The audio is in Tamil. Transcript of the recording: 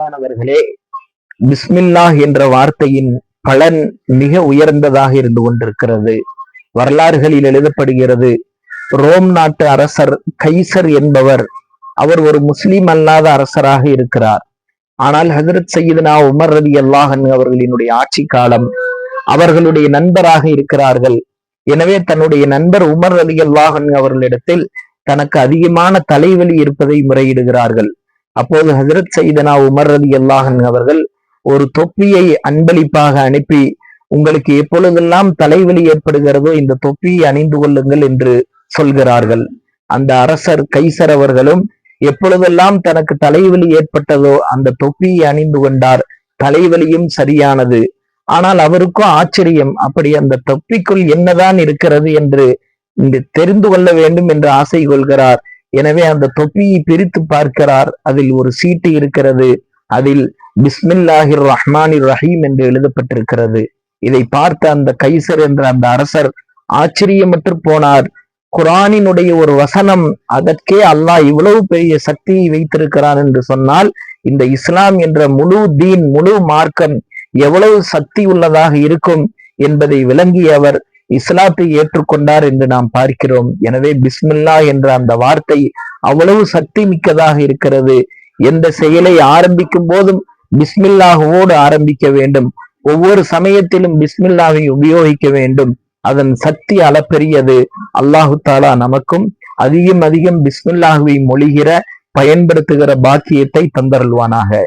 மாணவர்களே, பிஸ்மில்லாஹ் என்ற வார்த்தையின் பலன் மிக உயர்ந்ததாக இருந்து கொண்டிருக்கிறது. வரலாறுகளில் எழுதப்படுகிறது, ரோம் நாட்டு அரசர் கைசர் என்பவர், அவர் ஒரு முஸ்லிம் அல்லாத அரசராக இருக்கிறார். ஆனால் ஹஜ்ரத் சையதுனா உமர் ரலியல்லாஹு அன்ஹு அவர்களினுடைய ஆட்சி காலம், அவர்களுடைய நண்பராக இருக்கிறார்கள். எனவே தன்னுடைய நண்பர் உமர் ரலியல்லாஹு அன்ஹு அவர்களிடத்தில் தனக்கு அதிகமான தலைவலி இருப்பதை முறையிடுகிறார்கள். அப்போது ஹஜ்ரத் சையதுனா உமர் ரலியல்லாஹு அன்ஹு அவர்கள் ஒரு தொப்பியை அன்பளிப்பாக அனுப்பி, உங்களுக்கு எப்பொழுதெல்லாம் தலைவலி ஏற்படுகிறதோ இந்த தொப்பியை அணிந்து கொள்ளுங்கள் என்று சொல்கிறார்கள். அந்த அரசர் கைசர் அவர்களும் எப்பொழுதெல்லாம் தனக்கு தலைவலி ஏற்பட்டதோ அந்த தொப்பியை அணிந்து கொண்டார். தலைவலியும் சரியானது. ஆனால் அவருக்கும் ஆச்சரியம், அப்படி அந்த தொப்பிக்குள் என்னதான் இருக்கிறது என்று தெரிந்து கொள்ள வேண்டும் என்று ஆசை கொள்கிறார். எனவே அந்த தொப்பியை பிரித்து பார்க்கிறார். அதில் ஒரு சீட்டு இருக்கிறது. அதில் பிஸ்மில்லாஹிர் ரஹ்மானிர் ரஹீம் என்று எழுதப்பட்டிருக்கிறது. இதை பார்த்த அந்த கைசர் என்ற அந்த அரசர் ஆச்சரியமற்று போனார். குரானினுடைய ஒரு வசனம், அதற்கே அல்லாஹ் இவ்வளவு பெரிய சக்தியை வைத்திருக்கிறான் என்று சொன்னால், இந்த இஸ்லாம் என்ற முழு தீன், முழு மார்க்கம் எவ்வளவு சக்தி உள்ளதாக இருக்கும் என்பதை விளங்கிய அவர் இஸ்லாத்தை ஏற்றுக்கொண்டார் என்று நாம் பார்க்கிறோம். எனவே பிஸ்மில்லா என்ற அந்த வார்த்தை அவ்வளவு சக்தி மிக்கதாக இருக்கிறது. எந்த செயலை ஆரம்பிக்கும் போதும் பிஸ்மில்லாஹோடு ஆரம்பிக்க வேண்டும். ஒவ்வொரு சமயத்திலும் பிஸ்மில்லாவை உபயோகிக்க வேண்டும். அதன் சக்தி அளப்பெரியது. அல்லாஹு தாலா நமக்கும் அதிகம் அதிகம் பிஸ்மில்லாஹுவை மொழிகிற, பயன்படுத்துகிற பாக்கியத்தை தந்தருள்வானாக.